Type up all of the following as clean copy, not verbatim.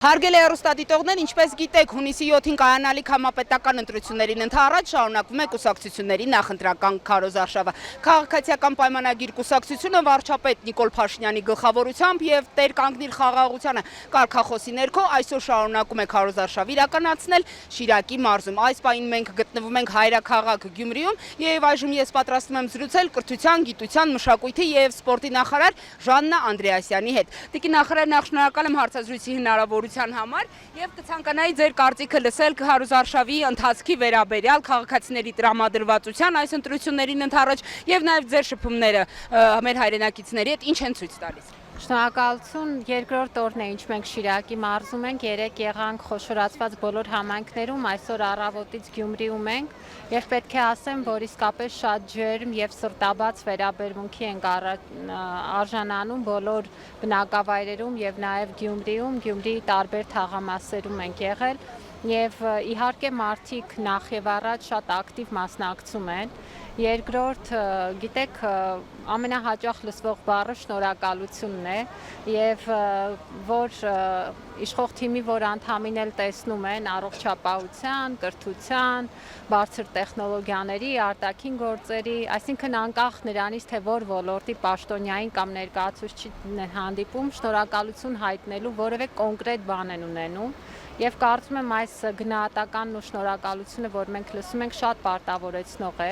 Հարգելի հեռուստադիտողներ, ինչպես գիտեք, հունիսի 7-ին կայանալիք համապետական ընտրություններին ընդառաջ շարունակվում է կուսակցությունների նախընտրական քարոզարշավը։ Քաղաքացիական պայմանագիր կուսակցությունը վարչապետ Նիկոլ Փաշինյանի գլխավորությամբ եւ Տեր կանգնիր խաղաղությանը կարգախոսի ներքո այսօր շարունակում է քարոզարշավ իրականացնել Շիրակի մարզում։ Այս պահին մենք գտնվում ենք հայրաքաղաք Գյումրիում եւ այժմ ես պատրաստվում եմ զրուցել կրթության, գիտության, մշակույթի եւ սպորտի նախարար Ժաննա Անդրեասյանի հետ։ Տիկին նախարար, նախ շնորհակալ եմ հարցազրույցի հնարավորության համար եւ կցանկանայի ձեր կարծիքը լսել քարոզարշավի ընթացքի վերաբերյալ քաղաքացիների տրամադրվածության այս ընտրություններին ընդառաջ եւ նաեւ ձեր շփումները մեր հայրենակիցների հետ ինչ են ցույց տալիս։ Շնորհակալություն, երկրորդ օրն է, ինչ մենք Շիրակի մարզում ենք, երեք եղանք խոշորացված բոլոր համայնքներում, այսօր առավոտից Գյումրիում ենք եւ պետք է ասեմ, որ իսկապես շատ ջերմ եւ սրտաբաց վերաբերմունքի ենք արժանանում բոլոր բնակավայրերում եւ նաեւ Գյումրիի տարբեր թաղամասերում ենք եղել եւ իհարկե մարդիկ նախ եւ առաջ շատ ակտիվ մասնակցում են։ Երկրորդ, գիտեք, ամենահաճախ լսվող բառը շնորհակալությունն է եւ որ իշխող թիմի, որ անդամին էլ տեսնում են առողջապահության, կրթության, բարձր տեխնոլոգիաների, արտաքին գործերի, այսինքն անկախ նրանից, թե որ ոլորտի պաշտոնյային կամ ներկայացուցիչ հանդիպում, շնորհակալություն հայտնելու որևէ կոնկրետ բան են ունենում եւ կարծում եմ այս գնահատականն ու շնորհակալությունը, որ մենք լսում ենք, շատ պարտավորեցնող է,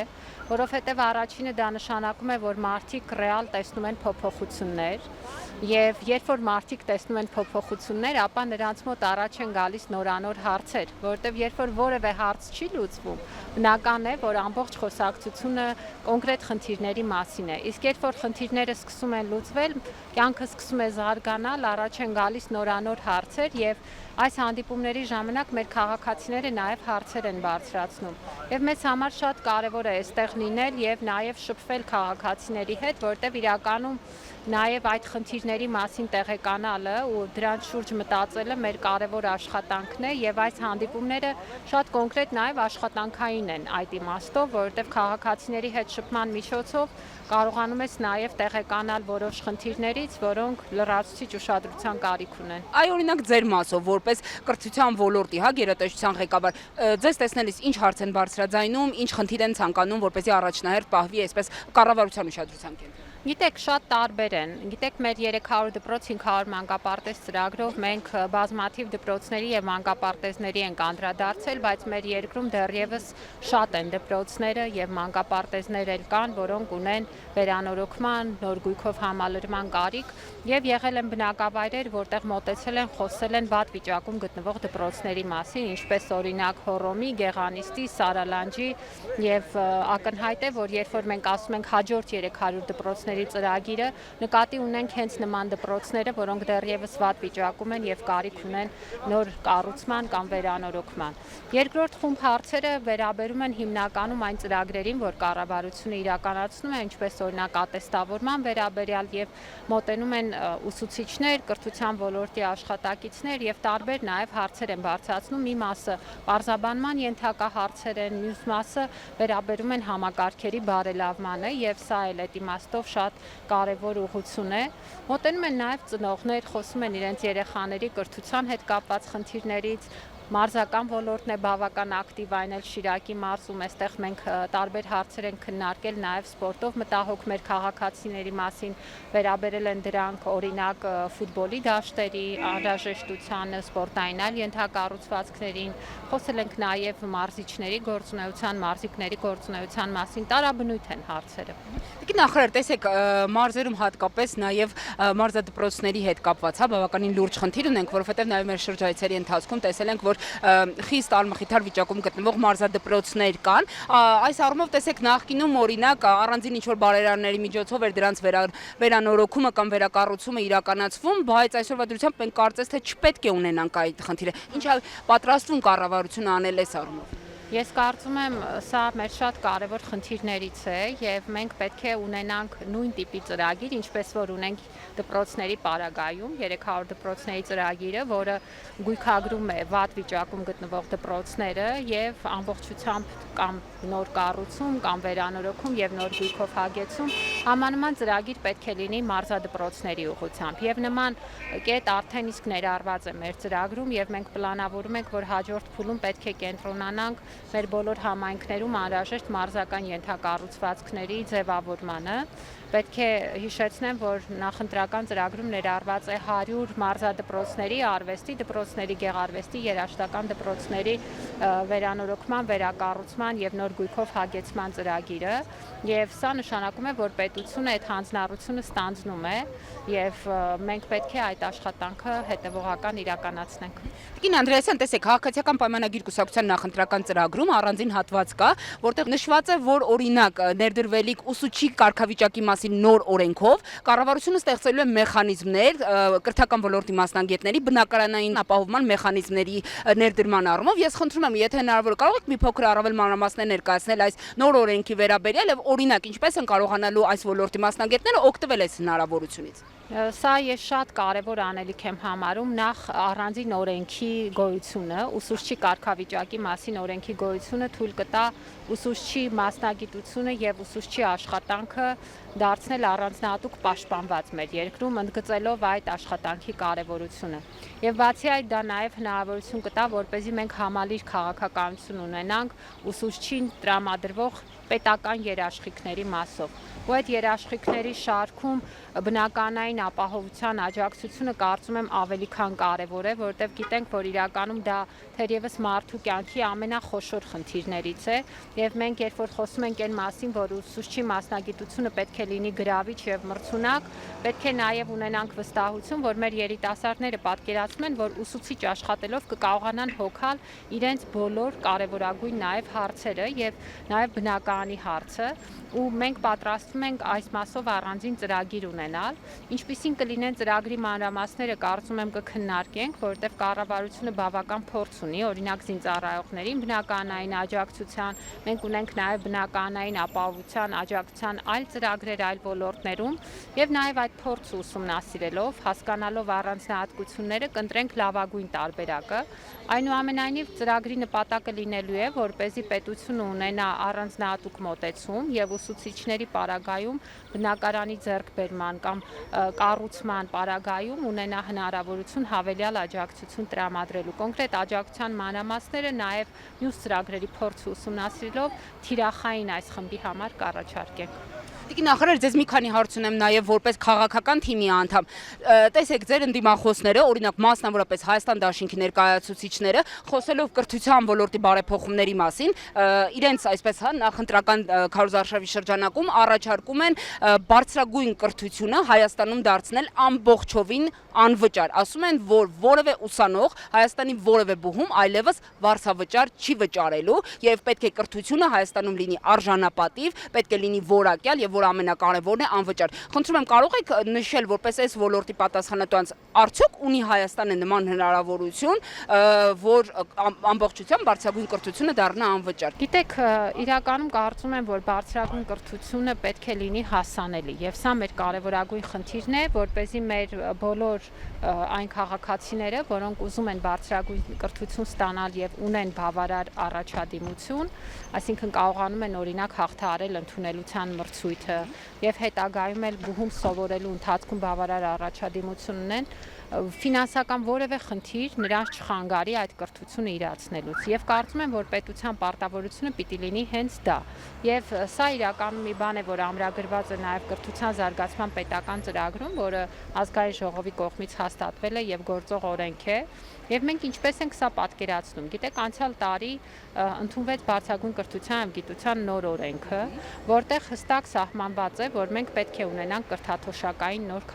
որովհետեւ առաջինը դա նշանակում է, որ մարդիկ ռեալ տեսնում են փոփոխություններ եւ երբ որ մարդիկ տեսնում են փոփոխություններ, ապա նրանց մոտ առաջ են գալիս նորանոր հարցեր, որովհետեւ երբ որ որևէ հարց չի լուծվում, բնական է, որ ամբողջ խոսակցությունը կոնկրետ խնդիրների մասին է։ Իսկ երբ որ խնդիրները սկսում են լուծվել, կյանքը սկսում է զարգանալ, առաջ են գալիս նորանոր հարցեր եւ այս հանդիպումների ժամանակ մեր քաղաքացիները նաև հարցեր են բարձրացնում։ Եվ մեզ համար շատ կարևոր է այստեղ լինել եւ նաև շփվել քաղաքացիների հետ, որտեղ իրականում նաև այդ խնդիրների մասին տեղեկանալը ու դրանց շուրջ մտածելը մեր կարևոր աշխատանքն է եւ այս հանդիպումները շատ կոնկրետ նաև աշխատանքային են այդ իմաստով, որովհետեւ քաղաքացիների հետ շփման միջոցով կարողանում ես նաև տեղեկանալ որոշ խնդիրներից, որոնք լրացուցիչ ուշադրության կարիք ունեն։ Այ օրինակ ձեր մասով որպես կրթության ոլորտի, գերատեսչության ղեկավար, ձեզ տեսնելիս ինչ հարց են բարձրաձայնում, ինչ խնդիր են ցանկանում, որպեսզի առաջնահերթ պահվի այսպես կառավարության ուշադրության կենտրոնում։ Գիտեք, շատ տարբեր են։ Գիտեք, մեր 300 դպրոց 500 մանկապարտեզ ծրագրով մենք բազմաթիվ դպրոցների եւ մանկապարտեզների ենք անդրադարձել, բայց մեր երկրում դեռևս շատ են դպրոցները եւ մանկապարտեզներ էլ կան, որոնք ունեն վերանորոգման, նոր գույքով համալրման կարիք եւ եղել են բնակավայրեր, որտեղ մոտեցել են, խոսել են վատ վիճակում գտնվող դպրոցների մասին, ինչպես օրինակ Հոռոմի, Գեղանիստի, Սարալանջի եւ ակնհայտ է, որ երբ որ մենք ասում ենք հաջորդ 300 դպրոցների ծրագիրը, նկատի ունենք հենց նման դպրոցները, որոնք դեռևս վատ վիճակում են եւ կարիք ունեն նոր կառուցման կամ վերանորոգման։ Երկրորդ խումբ հարցերը վերաբերում են հիմնականում այն ծրագրերին, որ կառավարությունը իրականացնում է, ինչպես օրինակ ատեստավորման վերաբերյալ եւ մոտենում են ուսուցիչներ, կրթության ոլորտի աշխատակիցներ եւ տարբեր նաեւ հարցեր են բարձրացնում։ Մի մասը պարզաբանման ենթակա հարցեր են, մյուս մասը վերաբերում են համակարգերի բարելավմանը եւ սա էլ այդ իմաստով շատ կարևոր ուղղություն է։ Մոտենում են նաև ծնողներ, խոսում են իրենց երեխաների կրթության հետ կապված խնդիրներից, մարզական ոլորտն է բավական ակտիվ, այն էլ Շիրակի մարզում, այստեղ մենք տարբեր հարցեր ենք քննարկել նաև սպորտով մտահոգ մեր քաղաքացիների մասին, վերաբերել են դրանք օրինակ ֆուտբոլի դաշտերի անհրաժեշտությանը, սպորտային այլ ենթակառուցվածքներին, խոսել ենք նաև մարզիչների գործունեության, մարզիկների գործունեության մասին, տարաբնույթ են հարցերը։ Տիկին նախարար, տեսեք, մարզերում հատկապես նաև մարզադպրոցների հետ կապված, բավականին լուրջ խնդիր ունենք, որովհետև նաև մեր շրջայցերի ընթացքում տեսել ենք, որ խիստ ալմխիթար վիճակում գտնվող մարզադպրոցներ կան։ Այս առումով տեսեք նախկինում օրինակ առանձին ինչ-որ բարերարների միջոցով էր դրանց վերանորոգումը կամ վերակառուցումը իրականացվում, բայց այսօրվա դրությամբ մենք կարծես թե չպետք է ունենանք այդ խնդիրը։ Ինչ է պատրաստվում կառավարությունը անել այս առումով։ Ես կարծում եմ, սա մեր շատ կարևոր խնդիրներից է եւ մենք պետք է ունենանք նույն տիպի ծրագիր, ինչպես որ ունենք դպրոցների պարագայում 300 դպրոցների ծրագիրը, որը գույքագրում է վատ վիճակում գտնվող դպրոցները եւ ամբողջությամբ կամ նոր կառուցում կամ վերանորոգում եւ նոր գույքով հագեցում, համանման ծրագիր պետք է լինի մարզադպրոցների ուղղությամբ եւ նման կետ արդեն իսկ ներառված է մեր ծրագրում եւ մենք պլանավորում ենք, որ հաջորդ փուլում պետք է կենտրոնանանք մեր բոլոր համայնքներում անհրաժեշտ մարզական ենթակառուցվածքների ձևավորմանը։ Պետք է հիշեցնեմ, որ նախընտրական ծրագրում ներառված է 100 մարզադպրոցների, արվեստի դպրոցների, գեղարվեստի, երաժշտական դպրոցների վերանորոգման, վերակառուցման եւ նոր գույքով հագեցման ծրագիրը, եւ սա նշանակում է, որ պետությունը այդ հանձնառությունը ստանձնում է եւ մենք պետք է այդ աշխատանքը հետեւողական իրականացնենք։ Տիկին Անդրեասյան, տեսեք, քաղաքացիական պայմանագիր կուսակցության նախընտրական ծրագրում առանձին հատված կա, որտեղ նշված է, որ օրինակ ներդրվելիք ուսուցչի կարգավիճակի մասին նոր օրենքով կառավարությունը ստեղծելու է մեխանիզմներ կրթական ոլորտի մասնագետների բնակարանային ապահովման մեխանիզմների ներդրման առումով։ Ես խնդրում եմ, եթե հնարավոր է, կարող եք մի փոքր առավել մանրամասներ ներկայացնել այս նոր օրենքի վերաբերյալ եւ օրինակ ինչպես են կարողանալու այս ոլորտի մասնագետները օգտվել այս հնարավորությունից։ Սա ես շատ կարևոր անելիք եմ համարում նախ առանձին օրենքի գոյությունը, ուսուցչի կարգավիճակի մասին օրենքի գոյությունը թույլ կտա ուսուցչի մասնագիտությունը եւ ուսուցչի աշխատանքը դարձնել առանձնահատուկ պաշտպանված մեր երկրում, ընդգծելով այդ աշխատանքի կարևորությունը։ Եվ բացի այդ դա նաեւ հնարավորություն կտա, որպեսզի մենք համալիր քաղաքականություն ունենանք ուսուցչին տրամադրվող պետական երաշխիքների մասով։ Ու այդ երաշխիքների շարքում բնականային ապահովության աջակցությունը կարծում եմ ավելի քան կարևոր է, որովհետև գիտենք, որ իրականում դա թերևս մարդու կյանքի ամենախոշոր խնդիրներից է, եւ մենք երբ որ խոսում ենք այն մասին, որ ուսուցչի մասնագիտությունը պետք է լինի գրավիչ եւ մրցունակ, պետք է նաեւ ունենանք վստահություն, որ մեր երիտասարդները պատկերացնում են, որ ուսուցիչ աշխատելով կկարողանան հոգալ իրենց բոլոր կարևորագույն նաեւ հարցերը եւ նաեւ բնակարանի հարցը, ու մենք պատրաստվում ենք այս մասով առանձին ծրագիր ունենալ, ինչպիսին կլինեն ծրագրի մանրամասները կարծում եմ կքննարկենք, որովհետև կառավարությունը բավական փորձ ունի, օրինակ զինծառայողներին բնականային աջակցության, մենք ունենք նաև բնականային ապահովության աջակցության այլ ծրագրեր այլ ոլորտներում եւ նաև այդ փորձը ուսումնասիրելով, հասկանալով առանձնահատկությունները կընտրենք լավագույն տարբերակը։ Այնուամենայնիվ ծրագրի նպատակը լինելու է, որպեսզի պետությունը ունենա առանձնահատուկ մոտեցում եւ ուսուցիչների պարագայում բնակարանի ձեռքբերման կամ կառուցման պարագայում ունենա հնարավորություն հավելյալ աջակցություն տրամադրելու։ Կոնկրետ աջակցության մանրամասները նաև մյուս ծրագրերի փորձը ուսումնասիրելով թիրախային այս խմբի համար կառաջարկենք։ Տիկին նախարար, ձեզ մի քանի հարց ունեմ նաև որպես քաղաքական թիմի անդամ։ Տեսեք, ձեր ընդդիմախոսները, օրինակ մասնավորապես Հայաստան դաշինքի ներկայացուցիչները, խոսելով կրթության ոլորտի բարեփոխումների մասին, իրենց այսպես նախընտրական քարոզարշավի շրջանակում առաջարկում են բարձրագույն կրթությունը Հայաստանում դարձնել ամբողջովին անվճար։ Ասում են, որ որևէ ուսանող Հայաստանի որևէ բուհում այլևս վարձավճար չի վճարելու եւ պետք է կրթությունը Հայաստանում լինի արժանապատիվ, պետք է լինի որակյալ եւ որ ամենակարևորն է անվճար։ Խնդրում եմ, կարող եք նշել, որպես այս ոլորտի պատասխանատու անձ, արդյոք ունի Հայաստանը նման հնարավորություն, որ ամբողջությամբ բարձրագույն կրթությունը դառնա անվճար։ Գիտեք, իրականում կարծում եմ, որ բարձրագույն կրթությունը պետք է լինի հասանելի եւ սա մեր կարևորագույն խնդիրն է, որպեսզի մեր բոլոր այն քաղաքացիները, որոնք ուզում են բարձրագույն կրթություն ստանալ եւ ունեն բավարար առաջադիմություն, այսինքն կարողանում են օրինակ հաղթահարել ընդունելության մրցույթը եւ հետագայում էլ բուհում սովորելու ընթացքում բավարար առաջադիմություն ունեն, ֆինանսական որևէ խնդիր նրանց չխանգարի այդ կրթությունը իրացնելուց եւ կարծում եմ, որ պետության պարտավորությունը պիտի լինի հենց դա եւ սա իրականում մի բան է, որ ամրագրված է նաեւ կրթության զարգացման պետական ծրագրում, որը ազգային ժողովի կողմից հաստատվել է եւ գործող օրենք է եւ մենք ինչպես ենք սա պատկերացնում։ Գիտեք, անցյալ տարի ընդունվեց բարձրագույն կրթության եւ գիտության նոր օրենքը, որտեղ հստակ սահմանված է, որ մենք պետք է ունենանք կրթաթոշակային նոր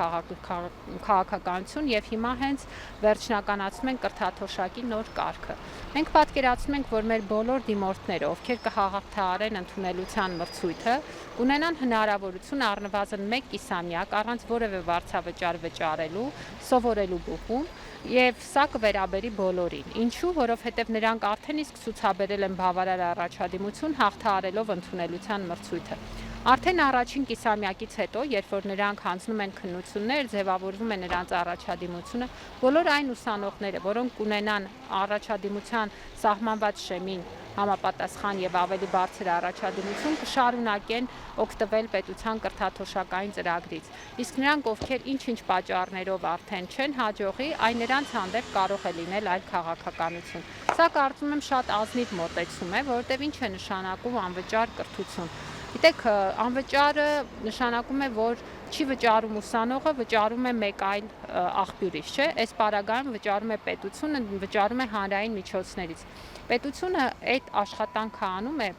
քաղաքականություն եւ եւ հիմա հենց վերջնականացնում են կրթաթոշակի նոր կարգը։ Մենք պատկերացնում ենք, որ մեր բոլոր դիմորդները, ովքեր կհաղթահարեն ընդունելության մրցույթը, կունենան հնարավորություն առնվազն 1 կիսամյակ առանց որևէ վարձավճար վճարելու սովորելու բուխում, եւ սա կվերաբերի բոլորին։ Ինչու՞, որովհետեւ նրանք արդեն իսկ ցուցաբերել են բավարար առաջադիմություն հաղթահարելով ընդունելության մրցույթը։ Արդեն առաջին կիսամյակից հետո, երբ որ նրանք հանձնում են քննություններ, ձևավորվում է նրանց առաջադիմությունը, բոլոր այն ուսանողները, որոնք կունենան առաջադիմության սահմանված շեմին համապատասխան եւ ավելի բարձր առաջադիմություն, կշարունակեն օգտվել պետության կրթաթոշակային ծրագրից։ Իսկ նրանք, ովքեր ինչ-ինչ պատճառներով արդեն չեն հաջողի, այն նրանց հանդեպ կարող է լինել այլ քաղաքականություն։ Սա կարծում եմ շատ ազնիվ մոտեցում է, որովհետեւ ինչ է նշանակում անվճար կրթություն։ Գիտեք, անվճարը նշանակում է, որ չի վճարում ուսանողը, վճարում է մեկ այլ աղբյուրից, չէ՞։ Այս պարագայում վճարում է պետությունը, վճարում է հանրային միջոցներից։ Պետությունը այդ աշխատանքը անում է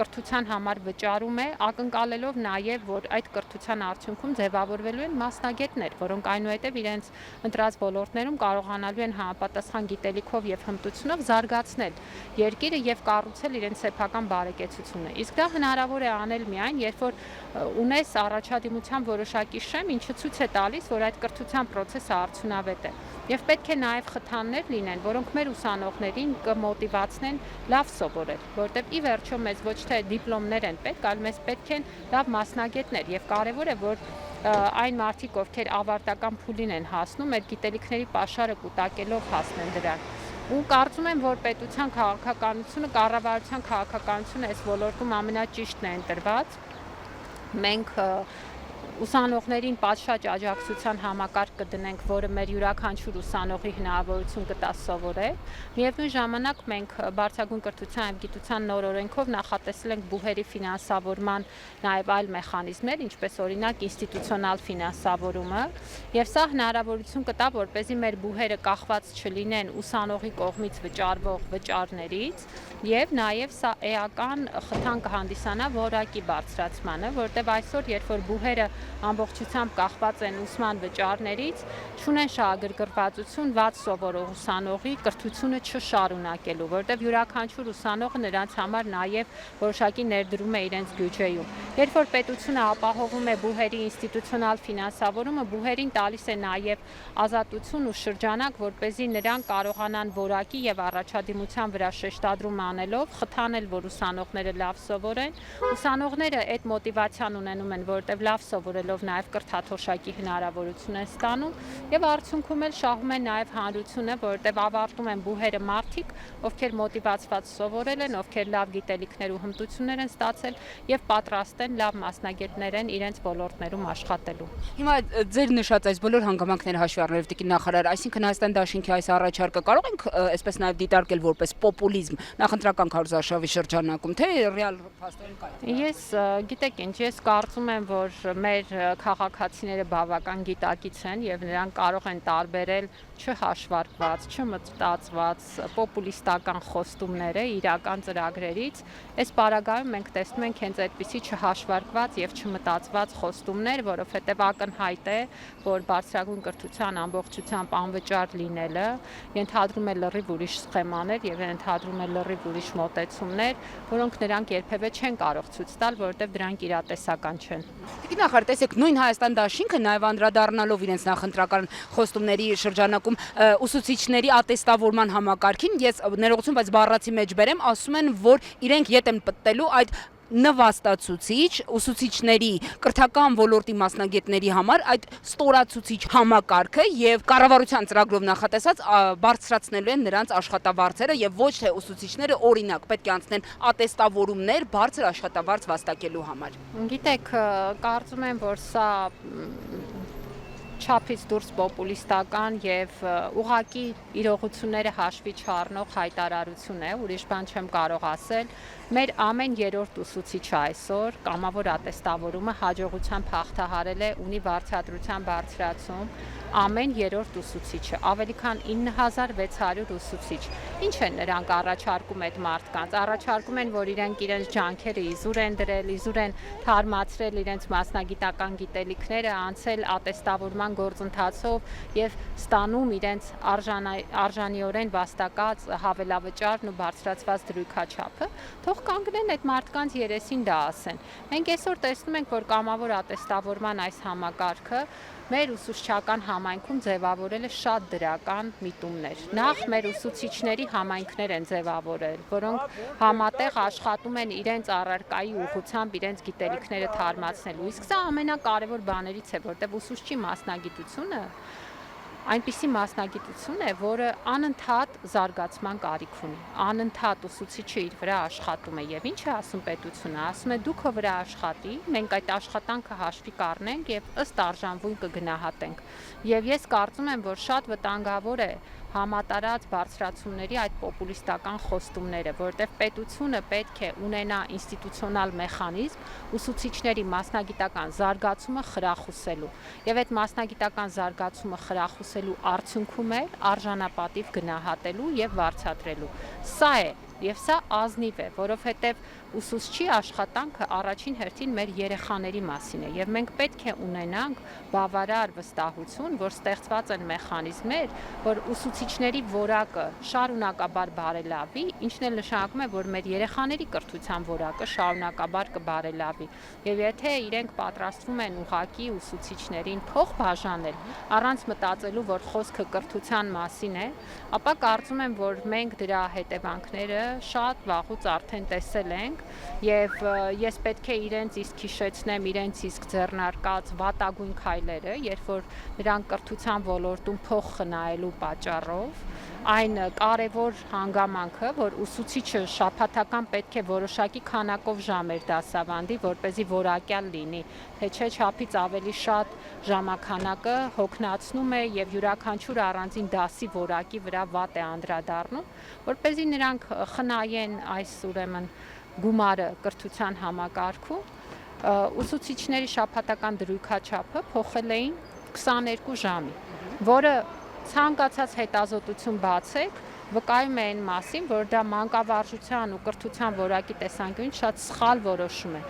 կրթության համար վճարում է, ակնկալելով նաև, որ այդ կրթության արդյունքում ձևավորվելու են մասնագետներ, որոնք այնուհետև իրենց ընտրած ոլորտներում կարողանալու են համապատասխան գիտելիքով եւ հմտությունով զարգացնել երկիրը եւ կառուցել իրենց սեփական բարեկեցությունը։ Իսկ դա հնարավոր է անել միայն, երբ որ ունես առաջադիմության որոշակի շեմ, ինչը ցույց է տալիս, որ այդ կրթության process-ը արդյունավետ է։ Եվ պետք է նաև խթաններ լինեն, որոնք մեր ուսանողներին կմոտիվացնեն լավ սովորել, որտեղ ի վերջո մեզ ոչ թե դիպլոմներ են պետք, այլ մեզ պետք են լավ մասնագետներ եւ կարեւոր է, որ այն մարդիկ, ովքեր ավարտական փուլին են հասնում, այդ գիտելիքների pašարը կուտակելով հասնեն դրան։ Ու կարծում եմ, որ պետության քաղաքականությունը, կառավարության քաղաքականությունը այս ոլորտում ամենաճիշտն է ընտրված։ Մենք ուսանողներին պատշաճ աջակցության համակարգ կդնենք, որը մեր յուրաքանչյուր ուսանողի հնարավորություն կտա սովորել։ Միևնույն ժամանակ մենք բարձրագույն կրթության եւ գիտության նոր օրենքով նախատեսել ենք բուհերի ֆինանսավորման նաեւ այլ մեխանիզմներ, ինչպես օրինակ ինստիտուցիոնալ ֆինանսավորումը, եւ սա հնարավորություն կտա, որպեսզի մեր բուհերը կախված չլինեն ուսանողի կողմից վճարվող վճարներից, եւ նաեւ սա էական խթան կհանդիսանա որակի բարձրացմանը, որտեղ այսօր երբ որ բուհերը ամբողջությամբ կախված են ուսման վճարներից, չունեն շահագրգռվածություն վատ սովորող ուսանողի կրթությունը չշարունակելու, որտեղ յուրաքանչյուր ուսանողը նրանց համար նաև որոշակի ներդրում է իրենց բյուջեում։ Երբ որ պետությունը ապահովում է բուհերի ինստիտուցիոնալ ֆինանսավորումը, բուհերին տալիս է նաև ազատություն ու շրջանակ, որպեսզի նրանք կարողանան որակի եւ առաջադիմության վրա շեշտադրում անելով խթանել, որ ուսանողները լավ սովորեն։ Ուսանողները այդ մոտիվացիան ունենում են, որտեղ լավ սովորելով նաև կրթաթոշակի հնարավորություն են ստանում եւ արդյունքում էլ շահում են նաև հանրությունը, որտեղ ավարտում են բուհերը մարդիկ, ովքեր մոտիվացված սովորել են, ովքեր լավ գիտելիքներ ու հմտություններ են ստացել եւ պատրաստ են լավ մասնագետներ են իրենց ոլորտներում աշխատելու։ Հիմա ձեր նշած այս բոլոր հանգամանքները հաշվի առնելով տիկին նախարար, այսինքն Հայաստան դաշինքի այս առաջարկը կարող ենք այսպես նաև դիտարկել որպես պոպուլիզմ նախընտրական քարոզարշավի շրջանակում, թե ռեալ փաստորեն կա։ Ես գիտեք ինչ, ես կարծում եմ, որ մեր քաղաքացիները բավական գիտակից են եւ նրանք կարող են տարբերել չհաշվարկված, չմտածված պոպուլիստական խոստումները իրական ծրագրերից։ Այս պարագայում մենք տեսնում ենք հենց այդպիսի չհաշվարկված եւ չմտածված խոստումներ, որովհետեւ ակնհայտ է, որ բարձրագույն կրթության ամբողջությամբ անվճար լինելը ենթադրում է լրիվ ուրիշ սխեմաներ եւ ենթադրում է լրիվ ուրիշ մոտեցումներ, որոնք նրանք երբևէ չեն կարող ցույց տալ, որովհետեւ դրանք իրատեսական չեն։ Տիկին նախարար, տեսեք, նույն Հայաստան դաշինքը նաև անդրադառնալով իրենց նախընտրական խոստումների շրջանակում ուսուցիչների ատեստավորման համակարգին, ես ներողություն, բայց բառացի մեջ բերեմ, ասում են, որ իրենք ետ են պտտելու այդ նվաստացուցիչ ուսուցիչների կրթական ոլորտի մասնագետների համար այդ ստորացուցիչ համակարգը եւ կառավարության ծրագրով նախատեսած բարձրացնելու են նրանց աշխատավարձերը եւ ոչ թե ուսուցիչները օրինակ պետք է անցնեն ատեստավորումներ բարձր աշխատավարձ վաստակելու համար։ Գիտեք, կարծում եմ, որ սա չափից դուրս պոպուլիստական եւ ուղղակի իրողությունները հաշվի չառնող հայտարարություն է, ուրիշ բան չեմ կարող ասել։ Մեր ամեն երրորդ ուսուցիչը այսօր կամավոր ատեստավորումը հաջողությամբ հաղթահարել է, ունի վարձատրության բարձրացում, ամեն երրորդ ուսուցիչը, ավելի քան 9600 ուսուցիչ։ Ինչ են նրանք առաջարկում այդ մարդկանց։ Առաջարկում են, որ իրենց ջանքերը իզուր են դրել, իզուր են թարմացրել իրենց մասնագիտական գիտելիքները, անցել ատեստավորման գործընթացով եւ ստանում իրենց արժանիորեն վաստակած հավելավճարն ու բարձրացված դրույքաչափը, թող կանգնեն այդ մարդկանց երեսին դա ասեն։ Մենք այսօր տեսնում ենք, որ կամավոր ատեստավորման այս համակարգը մեր ուսուցչական համայնքում ձևավորել է շատ դրական միտումներ։ Նախ մեր ուսուցիչների համայնքներ են ձևավորել, որոնք համատեղ աշխատում են իրենց առարկայի ուղղությամբ իրենց գիտելիքները թարմացնելու։ Իսկ սա ամենակարևոր բաներից է, որտեղ ուսուցչի մասնագիտությունը այնպիսի մասնագիտություն է, որը անընդհատ զարգացման կարիք ունի։ Անընդհատ ուսուցիչը իր վրա աշխատում է եւ ինչ է ասում պետությունը, ասում է դու քո վրա աշխատի, մենք այդ աշխատանքը հաշվի կառնենք եւ ըստ արժանվույն կգնահատենք։ Եվ ես կարծում եմ, որ շատ վտանգավոր է համատարած բարձրացումների այդ պոպուլիստական խոստումները, որտեղ պետությունը պետք է ունենա ինստիտուցիոնալ մեխանիզմ ուսուցիչների մասնագիտական զարգացումը խրախուսելու եւ այդ մասնագիտական զարգացումը խրախուսելու արդյունքում է արժանապատիվ գնահատելու եւ վարձատրելու։ Սա է եւ սա ազնիվ է, որովհետեւ ուսուցչի աշխատանքը առաջին հերթին մեր երեխաների մասին է եւ մենք պետք է ունենանք բավարար վստահություն, որ ստեղծված են մեխանիզմներ, որ ուսուցիչների որակը շարունակաբար բարելավի, ինչն էլ նշանակում է, որ մեր երեխաների կրթության որակը շարունակաբար կբարելավի։ Եվ եթե իրենք պատրաստվում են ուղղակի ուսուցիչներին փող բաժանել, առանց մտածելու, որ խոսքը կրթության մասին է, ապա կարծում եմ, որ մենք դրա հետևանքները շատ վաղուց արդեն տեսել ենք եւ ես պետք է իրենց իսկ հիշեցնեմ իրենց իսկ ձեռնարկած վատագույն քայլերը, երբ որ նրանք կրթության ոլորտում փող խնայելու պատճառով այն կարևոր հանգամանքը, որ ուսուցիչը շաբաթական պետք է որոշակի քանակով ժամեր դասավանդի, որպեսզի որակյալ լինի, թե չէ չափից ավելի շատ ժամանականակը հոգնածնում է եւ յուրաքանչյուր առանձին դասի որակի վրա վատ է անդրադառնում, որպեսզի նրանք խնայեն այս ուրեմն գումարը կրթության համակարգում, ուսուցիչների շաբաթական դրույքաչափը փոխել էին 22 ժամի, որը ցանկացած հետազոտություն բացեք, վկայում է այն մասին, որ դա մանկավարժության ու կրթության որակի տեսանկյունից շատ սխալ որոշում է։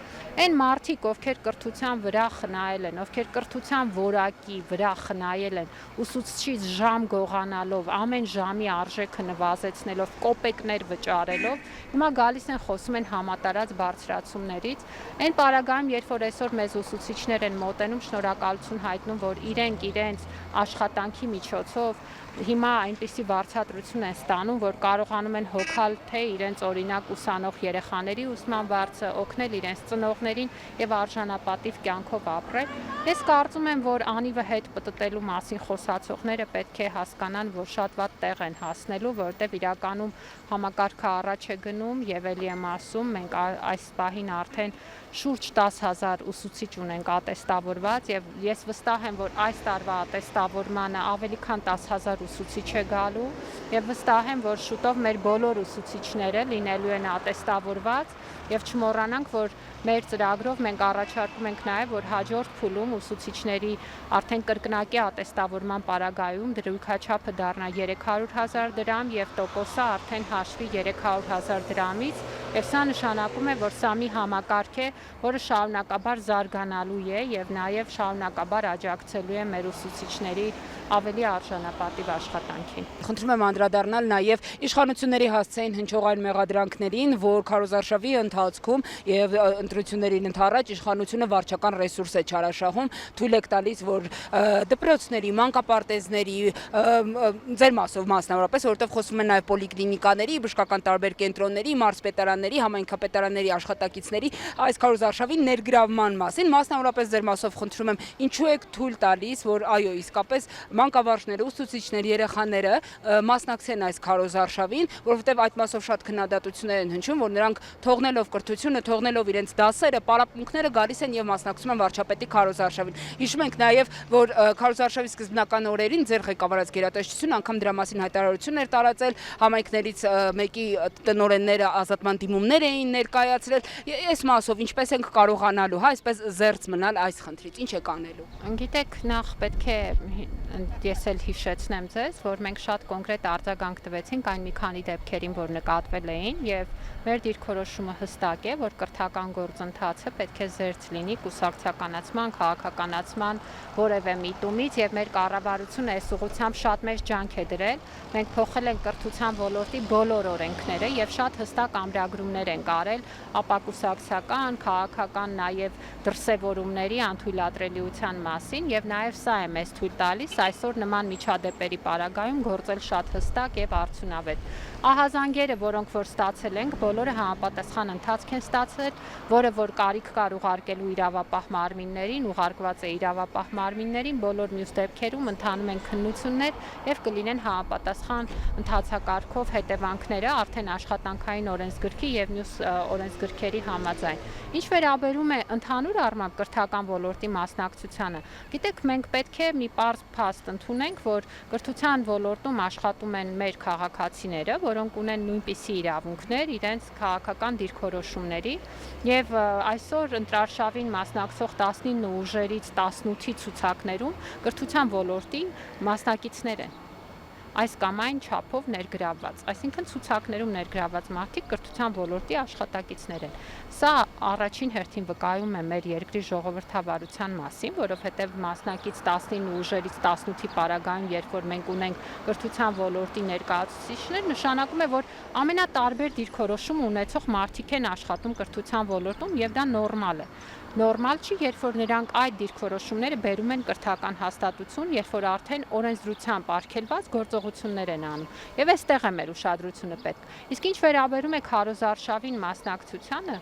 Այն մարդիկ, ովքեր կրթության վրա խնայել են, ովքեր կրթության որակի վրա խնայել են, ուսուցչից ժամ գողանալով, ամեն ժամի արժեքը նվազեցնելով, կոպեկներ վճարելով, հիմա գալիս են խոսում են համատարած բարձրացումներից։ Այն պարագայում, երբ որ այսօր մեզ ուսուցիչներ են մոտենում, շնորհակալություն հայտնում, որ իրենց աշխատանքի միջոցով հիմա այնպիսի վարձատրություն են ստանում, որ կարողանում են հոգալ թե իրենց օրինակ ուսանող երեխաների ուսման վարձը, օգնել իրենց ծնողներին եւ արժանապատիվ կյանքով ապրել։ Ես կարծում եմ, որ անիվը հետ պտտելու մասին խոսացողները պետք է հասկանան, որ շատ վատ տեղ են հասնելու, որտեղ իրականում համակարգը առաջ է գնում եւ ելի եմ ասում, մենք այս պահին արդեն շուրջ 10,000 ուսուցիչ ունենք ատեստավորված եւ ես վստահ եմ, որ այս տարվա ատեստավորմանը ավելի քան 10,000 ուսուցիչ է գալու եւ վստահ եմ, որ շուտով մեր բոլոր ուսուցիչները լինելու են ատեստավորված եւ չմոռանանք, որ մեր ծրագրով մենք առաջարկում ենք նաեւ, որ հաջորդ փուլում ուսուցիչների արդեն կրկնակի ատեստավորման պարագայում դրույքաչափը դառնա 300,000 դրամ եւ տոկոսը արդեն հաշվի 300,000 դրամից եւ սա նշանակում է, որ սա մի համակարգ է, որը շարունակաբար զարգանալու է եւ նաեւ շարունակաբար աջակցելու է մեր ուսուցիչների ավելի արժանապատիվ աշխատանքին։ Խնդրում եմ անդրադառնալ նաեւ իշխանությունների հասցեին հնչող այն մեղադրանքներին, որ քարոզարշավի ընթացքում եւ ընտրություններին ընդառաջ իշխանությունը վարչական ռեսուրս է չարաշահում, թույլ եք տալիս, որ դպրոցների, մանկապարտեզների, ձեր մասով մասնավորապես, որովհետեւ խոսում են նաեւ պոլիկլինիկաների, բժշկական տարբեր կենտրոնների, մարզպետարանների, համայնքապետարանների աշխատակիցների այս քարոզարշավի ներգրավման մասին, մասնավորապես ձեր մասով խնդրում եմ, ինչու եք թույլ տալիս, որ այո, իսկապես մանկավարժները, ուսուցիչները, երեխաները մասնակցեն այս քարոզարշավին, որովհետև այդ մասով շատ քննադատություններ են հնչում, որ նրանք թողնելով կրթությունը, թողնելով իրենց դասերը, պարապմունքները գալիս են եւ մասնակցում են վարչապետի քարոզարշավին։ Հիշում ենք նաեւ, որ քարոզարշավի սկզբնական օրերին ձեր ղեկավարած գերատեսչությունը անգամ դրա մասին հայտարարություն էր տարածել, համայնքներից մեկի տնօրենները ազատման դիմումներ էին ներկայացրել։ Այս մասով ինչպես ենք կարողանալու, այսպես զերծ մնալ այս խնդրից, ինչ եք անելու։ Գիտեք, նախ պետք է ես էլ հիշեցնեմ ձեզ, որ մենք շատ կոնկրետ արձագանք տվեցինք այն մի քանի դեպքերին, որ նկատվել էին, եւ մեր դիրքորոշումը հստակ է, որ կրթական գործընթացը պետք է զերծ լինի կուսակցականացման, քաղաքականացման որևէ միտումից, եւ մեր կառավարությունը այս ուղղությամբ շատ մեծ ջանք է դրել։ Մենք փոխել ենք կրթության ոլորտի բոլոր օրենքները եւ շատ հստակ ամրագրումներ ենք արել ապակուսակցական, քաղաքական, նաեւ դրսևորումների անթույլատրելիության մասին, եւ նաեւ սա է մեզ թույլ տալիս այսօր նման միջադեպերի պարագայում գործել շատ հստակ եւ արդյունավետ։ Ահազանգերը, որոնք որ ստացել ենք, բոլորը համապատասխան ընթացք են ստացել, որը որ կարիք կար ուղարկելու իրավապահ մարմիններին, ուղարկված է իրավապահ մարմիններին, բոլոր մյուս դեպքերում ընթանում են քննություններ եւ կլինեն համապատասխան ընթացակարգով հետևանքները արդեն աշխատանքային օրենսգրքի եւ մյուս օրենսգրքերի համաձայն։ Ինչ վերաբերում է ընդհանուր առմամբ կրթական ոլորտի մասնակցությանը, գիտեք, մենք պետք է մի պարզ փաստ ընդունենք, որ կրթության ոլորտում աշխատում են մեր քաղաքացիները, որոնք ունեն նույնպիսի իրավունքներ իրենց քաղաքական դիրքորոշումների եւ այսօր ընտրարշավին մասնակցող 19 ուժերից 18-ի ցուցակներում կրթության ոլորտի մասնակիցներ են այս կամ այն չափով ներգրավված, այսինքն ցուցակներում ներգրավված մարդիկ կրթության ոլորտի աշխատակիցներ են։ Սա առաջին հերթին վկայում է մեր երկրի ժողովրդավարության մասին, որովհետև մասնակից 19 ուժերից 18-ի պարագայում, երբ որ մենք ունենք կրթության ոլորտի ներկայացուցիչներ, նշանակում է, որ ամենատարբեր դիրքորոշում ունեցող մարդիկ են աշխատում կրթության ոլորտում եւ դա նորմալ է։ Նորմալ չի, երբ որ նրանք այդ դիրքորոշումները բերում են կրթական հաստատություն, երբ որ արդեն օրենսդրությամբ արգելված գործողություններ են անում։ Եվ այստեղ է մեր ուշադրությունը պետք։ Իսկ ինչ վերաբերում է քարոզարշավին մասնակցությանը,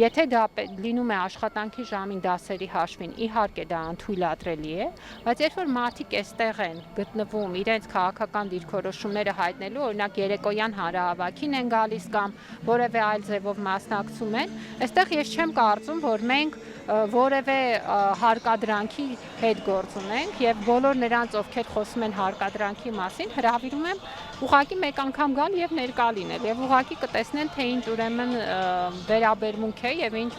եթե դա լինում է աշխատանքի ժամին դասերի հաշվին, իհարկե դա անթույլատրելի է, բայց երբ որ մարդիկ այստեղ են գտնվում իրենց քաղաքական դիրքորոշումները հայտնելու, օրինակ երեկոյան հանրահավաքին են գալիս կամ որևէ այլ ձևով մասնակցում են, այստեղ ես չեմ կարծում, որ մենք որևէ հարկադրանքի հետ գործ ունենք եւ բոլոր նրանց, ովքեր խոսում են հարկադրանքի մասին, հրավիրում եմ ուղղակի մեկ անգամ գալ եւ ներկա լինել եւ ուղղակի կտեսնեն, թե ինչ ուրեմն վերաբերմունք է եւ ինչ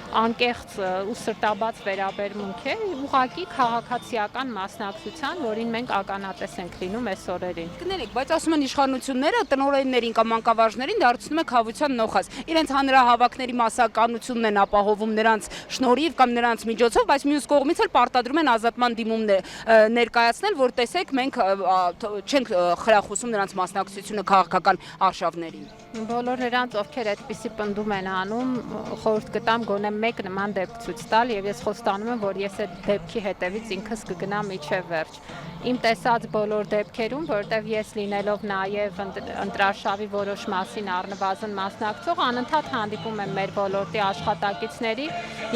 անկեղծ ու սրտաբաց վերաբերմունք է ուղղակի քաղաքացիական մասնակցության, որին մենք ականատես ենք լինում այս օրերին։ Կներեք, բայց ասում են իշխանությունները տնօրեններին կամ անկավարժներին դարձնում են խավության նոխազ։ Իրենց հանրահավաքների մասսականությունն են ապահովում նրանց շնորհիվ կամ նրանց միջոցով, բայց մյուս կողմից էլ պարտադրում են ազատման դիմումներ ներկայացնել, որ տեսեք, մենք չենք խրախուսում նրանց մասնակցությունը քաղաքական արշավներին։ Բոլոր նրանց, ովքեր այդպիսի պնդում են անում, խորհուրդ կտամ գոնե մեկ նման դեպք ցույց տալ եւ ես խոստանում եմ, որ ես այդ դեպքի հետևից ինքս կգնամ միջև վերջ։ Իմ տեսած բոլոր դեպքերում, որտեղ ես լինելով նաեւ ընտրարշավի որոշ մասին առնվազն մասնակցող, անընդհատ հանդիպում եմ մեր ոլորտի աշխատակիցների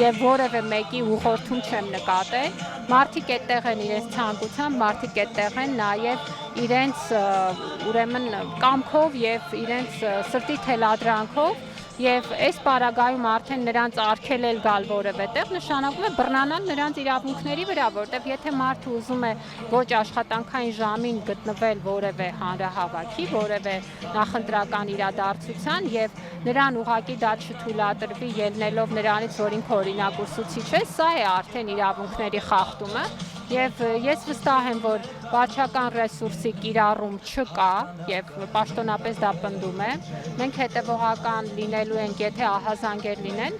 եւ որևէ մեկի ուղղորդում չեմ նկատել։ Մարդիկ այդտեղ են իրենց ցանկությամբ, մարդիկ այդտեղ են նաեւ իրենց ուրեմն կամքով եւ իրենց սրտի թելադրանքով եւ այս պարագայում արդեն նրանց արգելել գալ որևէ տեղ նշանակում է բռնանալ նրանց իրավունքների վրա, որտեղ եթե մարդը ուզում է ոչ աշխատանքային ժամին գտնվել որևէ հանրահավաքի, որևէ նախընտրական իրադարձության եւ նրան ուղղակի դա չթույլատրվի ելնելով նրանից, որ ինքը օրինակ ուսուցիչ է, սա է արդեն իրավունքների խախտումը։ Եվ ես վստահ եմ, որ վարչական ռեսուրսի կիրառում չկա եւ պաշտոնապես դա պնդում է։ Մենք հետեւողական լինելու ենք, եթե ահազանգեր լինեն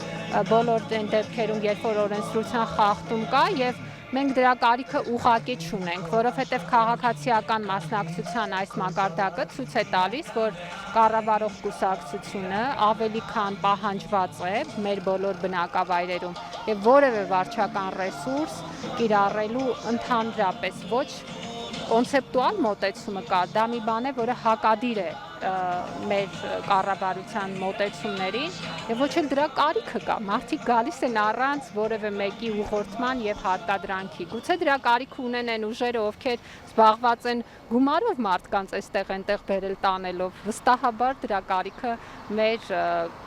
բոլոր այն դեպքերում, երբ որ օրենսդրության խախտում կա եւ մենք դրա կարիքը ուղղակի չունենք, որովհետև քաղաքացիական մասնակցության այս մակարդակը ցույց է տալիս, որ կառավարող կուսակցությունը ավելի քան պահանջված է մեր բոլոր բնակավայրերում եւ որևէ վարչական ռեսուրս կիրառելու ընդհանրապես ոչ կոնցեպտուալ մոտեցումը կա, դա մի բան է, որը հակադիր է մեր կառավարության մոտեցումներին եւ ոչ էլ դրա կարիքը կա։ Մարդիկ գալիս են առանց որևէ մեկի ուղղորդման եւ հարկադրանքի։ Գուցե դրա կարիքը ունեն այն ուժերը, ովքեր զբաղված են գումարով մարդկանց այստեղ այնտեղ բերել տանելով։ Վստահաբար դրա կարիքը մեր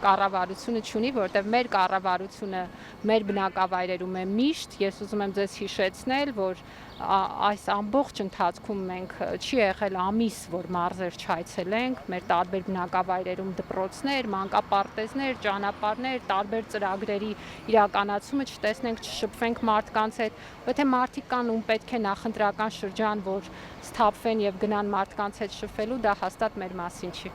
կառավարությունը չունի, որտեղ մեր կառավարությունը մեր բնակավայրերում է միշտ։ Ես ուզում եմ ձեզ հիշեցնել, որ այս ամբողջ ընթացքում մենք չի եղել ամիս, որ մարզեր չայցելենք, ունենք մեր տարբեր բնակավայրերում դպրոցներ, մանկապարտեզներ, ճանապարհներ, տարբեր ծրագրերի իրականացումը չտեսնենք, չշփվենք մարդկանց հետ, եթե մարդիկ կան, ում պետք է նախընտրական շրջան, որ սթափվեն եւ գնան մարդկանց հետ շփվելու, դա հաստատ մեր մասին չի։